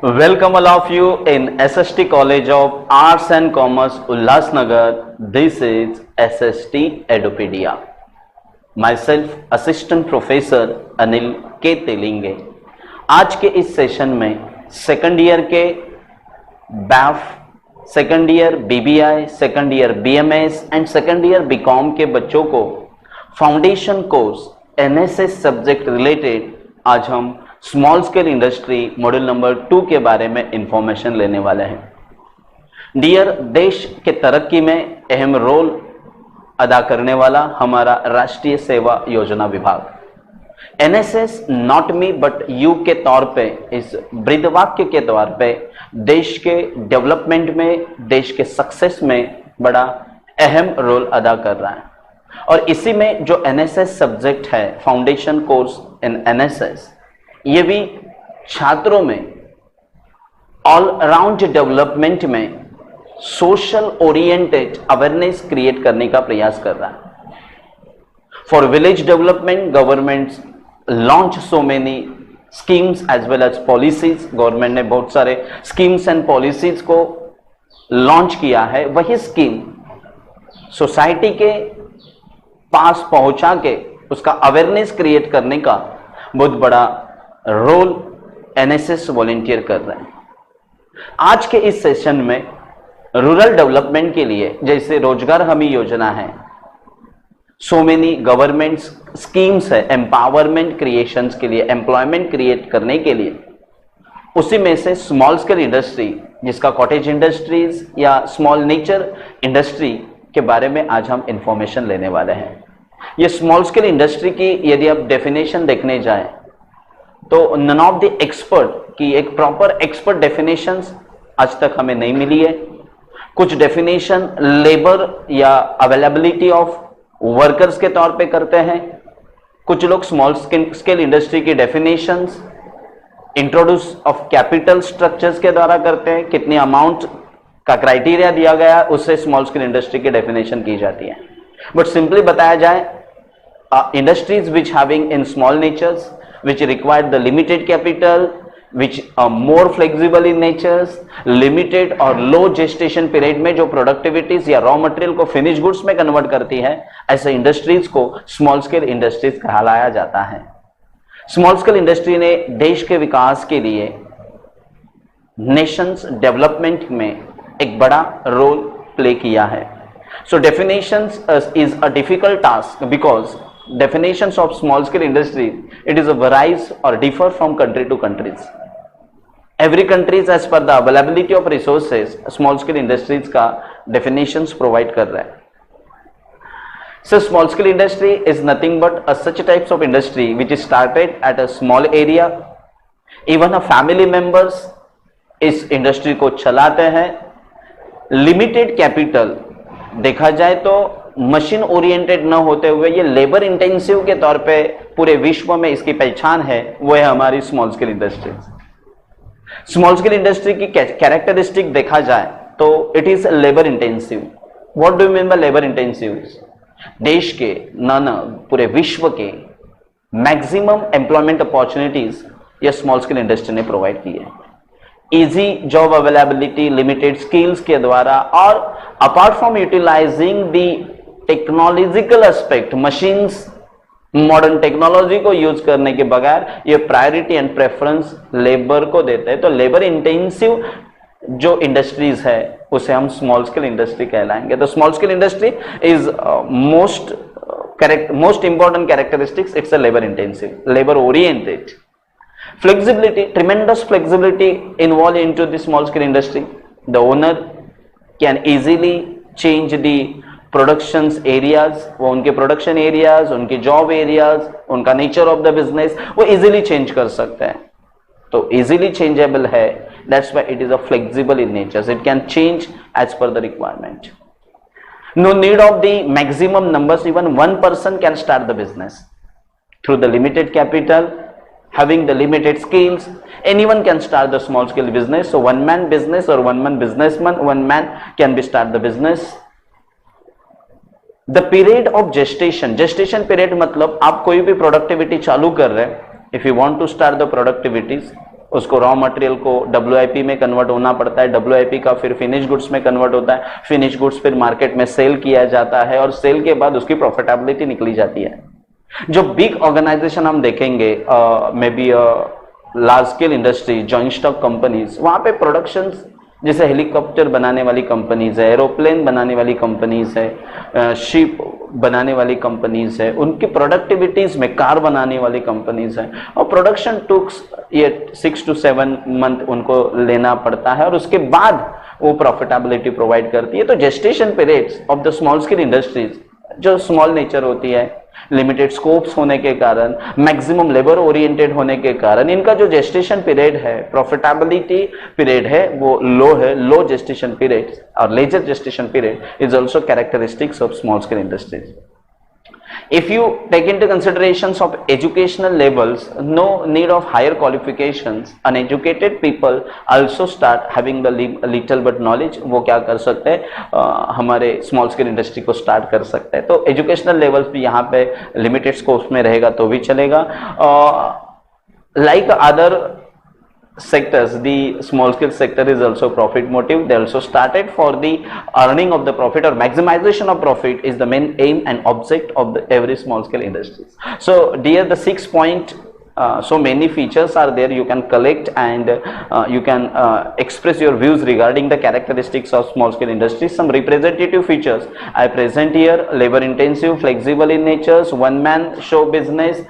Welcome all of you in SST College of Arts and Commerce, Ulhasnagar. This is SST Edupedia. Myself, Assistant Professor Anil के तेलिंगे। आज के इस session में second year के BAF, second year BBI, second year BMS and second year BCom के बच्चों को foundation course NSS subject related आज हम small scale industry module number 2 के बारे में इंफॉर्मेशन लेने वाले हैं। डियर, देश के तरक्की में अहम रोल अदा करने वाला हमारा राष्ट्रीय सेवा योजना विभाग NSS not me but you के तौर पे, इस ब्रीदवाक्य के तौर पे देश के डेवलपमेंट में, देश के सक्सेस में बड़ा अहम रोल अदा कर रहा है। और इसी में जो NSS सब्जेक्ट है, फाउंडेशन कोर्स इन NSS, ये भी छात्रों में ऑल अराउंड डेवलपमेंट में सोशल ओरिएंटेड अवेयरनेस क्रिएट करने का प्रयास कर रहा है। For village development government launch so many schemes as well as policies. Government ने बहुत सारे स्कीम्स एंड पॉलिसीज को लॉन्च किया है। वही स्कीम सोसाइटी के पास पहुंचा के उसका अवेयरनेस क्रिएट करने का बहुत बड़ा रोल NSS वॉलंटियर कर रहे हैं। आज के इस सेशन में रूरल डेवलपमेंट के लिए, जैसे रोजगार हमी योजना है, सो मेनी गवर्नमेंट स्कीम्स है एम्पावरमेंट क्रिएशंस के लिए, एम्प्लॉयमेंट क्रिएट करने के लिए, उसी में से स्मॉल स्केल इंडस्ट्री, जिसका कॉटेज इंडस्ट्रीज या स्मॉल नेचर इंडस्ट्री के बारे में आज हम इंफॉर्मेशन लेने वाले हैं। ये स्मॉल स्केल इंडस्ट्री की यदि आप डेफिनेशन देखने जाएं तो नन ऑफ द एक्सपर्ट की एक प्रॉपर एक्सपर्ट डेफिनेशंस आज तक हमें नहीं मिली है। कुछ डेफिनेशन लेबर या अवेलेबिलिटी ऑफ वर्कर्स के तौर पे करते हैं। कुछ लोग स्मॉल स्केल इंडस्ट्री की definitions introduce of capital structures के द्वारा करते हैं। कितनी अमाउंट का क्राइटेरिया दिया गया उससे स्मॉल स्केल इंडस्ट्री की डेफिनेशन की जाती है। बट सिंपली बताया जाए, industries which having in small natures, which require the limited capital, which are more flexible in natures, limited और low gestation period में जो productivities या raw material को finished goods में convert करती है, ऐसे industries को small scale industries कहलाया जाता है। small scale industry ने देश के विकास के लिए nations development में एक बड़ा रोल प्ले किया है। So definitions is a difficult task because definitions of small scale industry, it is a varies or differ from country to countries. Every countries as per the availability of resources small scale industries का definitions provide कर रहा है। So small scale industry is nothing but a such types of industry which is started at a small area. Even a family members इस industry को चलाते हैं। Limited capital, देखा जाए तो मशीन ओरिएंटेड न होते हुए ये लेबर इंटेंसिव के तौर पे पूरे विश्व में इसकी पहचान है, वो है हमारी small scale industry. Small scale industry की कैरेक्टरिस्टिक देखा जाए तो it is labour intensive. What do you mean by labour intensive? देश के पूरे विश्व के मैक्सिमम एम्प्लॉयमेंट अपॉर्चुनिटीज ये स्मॉल स्केल इंडस्ट्री ने प्रोवाइड की है। Easy job availability, limited skills के द्वारा, और apart from utilising the technological aspect, machines, modern technology को यूज करने के बगैर ये प्रायोरिटी एंड प्रेफरेंस लेबर को देते हैं। तो लेबर इंटेंसिव जो इंडस्ट्रीज है उसे हम स्मॉल स्केल इंडस्ट्री कहलाएंगे। तो small scale industry is most important characteristics, it's a labour intensive, labour oriented. Flexibility, tremendous flexibility involved into the small scale industry. The owner can easily change the productions areas, वो उनके production areas, उनके job areas, उनका nature of the business वो easily change कर सकते हैं। तो easily changeable है, that's why it is a flexible in nature. It can change as per the requirement. No need of the maximum numbers, even one person can start the business through the limited capital. Having the limited skills, anyone can start the small scale business. So one man business or one man businessman, one man can be start the business. The period of gestation, gestation period मतलब आप कोई भी productivity चालू कर रहे हैं, if you want to start the productivities, उसको raw material को WIP में कन्वर्ट होना पड़ता है, WIP का फिर फिनिश गुड्स में कन्वर्ट होता है, फिनिश गुड्स फिर मार्केट में सेल किया जाता है और सेल के बाद उसकी प्रॉफिटेबिलिटी निकली जाती है। जो बिग ऑर्गेनाइजेशन हम देखेंगे, may be large scale industry, joint stock companies, वहां पे प्रोडक्शन जैसे हेलीकॉप्टर बनाने वाली कंपनीज है, एरोप्लेन बनाने वाली कंपनीज है, शिप बनाने वाली कंपनीज है, उनकी प्रोडक्टिविटीज में कार बनाने वाली कंपनीज है, और प्रोडक्शन टुक्स ये 6 to 7 मंथ उनको लेना पड़ता है और उसके बाद वो प्रॉफिटेबिलिटी प्रोवाइड करती है। तो gestation periods of the small scale industries जो स्मॉल नेचर होती है, लिमिटेड स्कोप्स होने के कारण, मैक्सिमम लेबर ओरिएंटेड होने के कारण, इनका जो जेस्टेशन पीरियड है, प्रॉफिटेबिलिटी पीरियड है, वो लो है, लो जेस्टेशन पीरियड और lesser gestation period is also characteristics of small scale industries. If you take into considerations of educational levels, no need of higher qualifications, uneducated people also start having the little but knowledge. वो क्या कर सकते हैं, हमारे small scale industry को start कर सकते हैं. तो एजुकेशनल लेवल्स भी यहाँ पे लिमिटेड स्कोप्स में रहेगा तो भी चलेगा. Like other sectors, the small scale sector is also profit motive. They also started for the earning of the profit, or maximization of profit is the main aim and object of every small scale industries. So dear, the 6 point, so many features are there, you can collect and you can express your views regarding the characteristics of small scale industries. Some representative features I present here: labor intensive, flexible in nature, one man show business,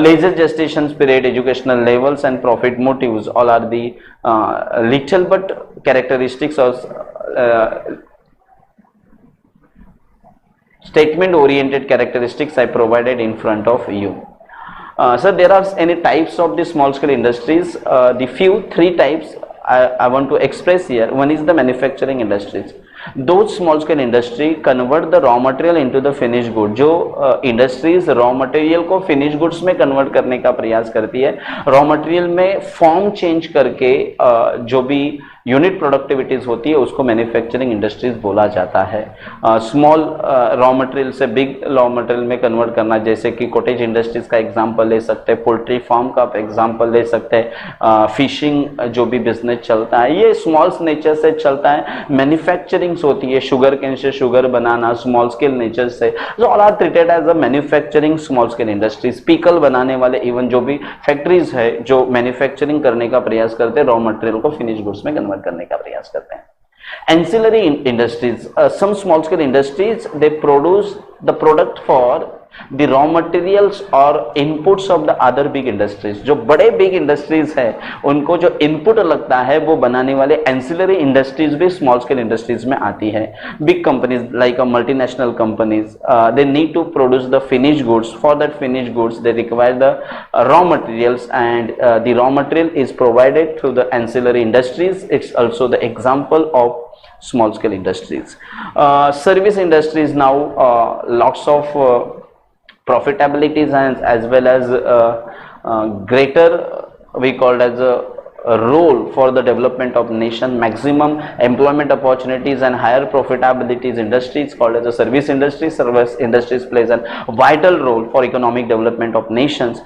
laser gestation period, educational levels and profit motives, all are the little but characteristics of statement oriented characteristics I provided in front of you. Sir, there are any types of the small scale industries. The few 3 types I want to express here. One is the manufacturing industries. Those small scale industry convert the raw material into the finished good. जो industries raw material को finish goods में convert करने का प्रयास करती है, raw material में form change करके जो भी यूनिट प्रोडक्टिविटीज होती है उसको मैन्युफैक्चरिंग इंडस्ट्रीज बोला जाता है. स्मॉल रॉ मटेरियल से बिग रॉ मटेरियल में कन्वर्ट करना, जैसे कि कॉटेज इंडस्ट्रीज का एग्जांपल ले सकते हैं, पोल्ट्री फार्म का एग्जांपल ले सकते हैं, फिशिंग जो भी बिजनेस चलता है ये स्मॉल नेचर से चलता है. मैन्युफैक्चरिंग होती है, शुगर केन से शुगर बनाना स्मॉल स्केल नेचर से, जो all are treated as a manufacturing small scale industries. Pickle बनाने वाले, इवन जो भी फैक्ट्रीज है जो मैन्युफैक्चरिंग करने का प्रयास करते हैं, रॉ मटेरियल को फिनिश गुड्स में कन्वर्ट करने का प्रयास करते हैं. Ancillary industries, some small scale industries, they produce the product for the raw materials or inputs of the other big industries. जो बड़े big industries है उनको जो input लगता है वो बनाने वाले ancillary industries भी small scale industries में आती है. Big companies like a multinational companies, they need to produce the finished goods. For that finished goods they require the raw materials, and the raw material is provided through the ancillary industries. It's also the example of small scale industries. Service industries now, lots of profitabilities and as well as greater, we called as a role for the development of nation, maximum employment opportunities and higher profitabilities industries called as a service industry. Service industries plays a vital role for economic development of nations,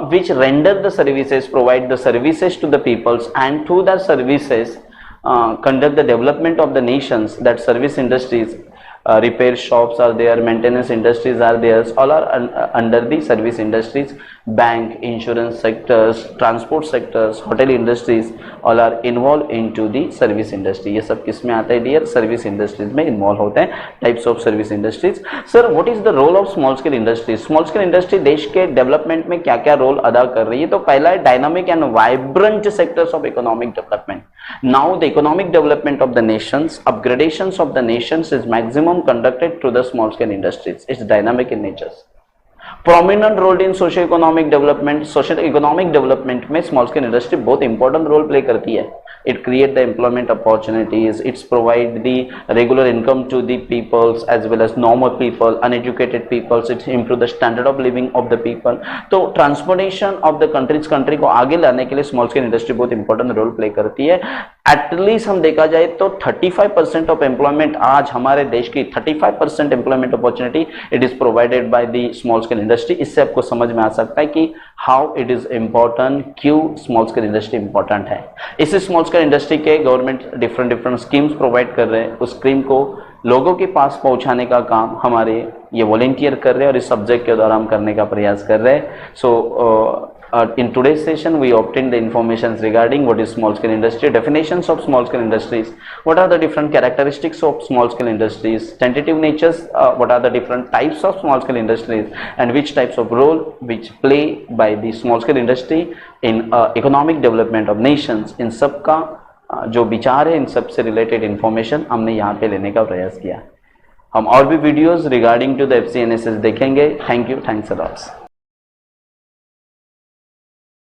which render the services, provide the services to the peoples, and through the services conduct the development of the nations. That service industries, repair shops are there, maintenance industries are there, all are under the service industries. Bank, insurance sectors, transport sectors, hotel industries, all are involved into the service industry. ये सब किस में आता है dear? Service industries में involve होते हैं. Types of service industries. Sir, what is the role of small scale industry? Small scale industry देश के डेवलपमेंट में क्या क्या रोल अदा कर रही है? तो पहला है dynamic and vibrant sectors of economic development. Now the economic development of the nations, upgradations of the nations is maximum conducted through the small scale industries. It's dynamic in nature. Prominent role in socio-economic development. Socio-economic development में small scale industry बहुत important role play करती है. It create the employment opportunities. It's provide the regular income to the peoples as well as normal people, uneducated peoples. It improve the standard of living of the people. तो transformation of the country को आगे लाने के लिए small scale industry बहुत important role play करती है. At least हम देखा जाए तो 35% ऑफ एम्प्लॉयमेंट आज हमारे देश की 35% employment opportunity it is provided by the small scale scale industry. इससे आपको समझ में आ सकता है कि हाउ इट इज इम्पोर्टेंट, क्यों स्मॉल स्केल इंडस्ट्री इंपॉर्टेंट है। इस स्मॉल स्केल इंडस्ट्री के गवर्नमेंट डिफरेंट स्कीम्स प्रोवाइड कर रहे हैं। उस स्कीम को लोगों के पास पहुंचाने का काम हमारे ये वॉलेंटियर कर रहे हैं और इस सब्जेक्ट के द्वारा हम करने का प्रयास कर रहे हैं। सो in today's session we obtained the informations regarding what is small scale industry, definitions of small scale industries, what are the different characteristics of small scale industries, tentative natures, what are the different types of small scale industries, and which types of role which play by the small scale industry in economic development of nations। इन सब का जो विचार है, इन सब से related information हमने यहाँ पे लेने का प्रयास किया। हम और भी videos regarding to the FCNSS देखेंगे। Thank you, thanks a lot.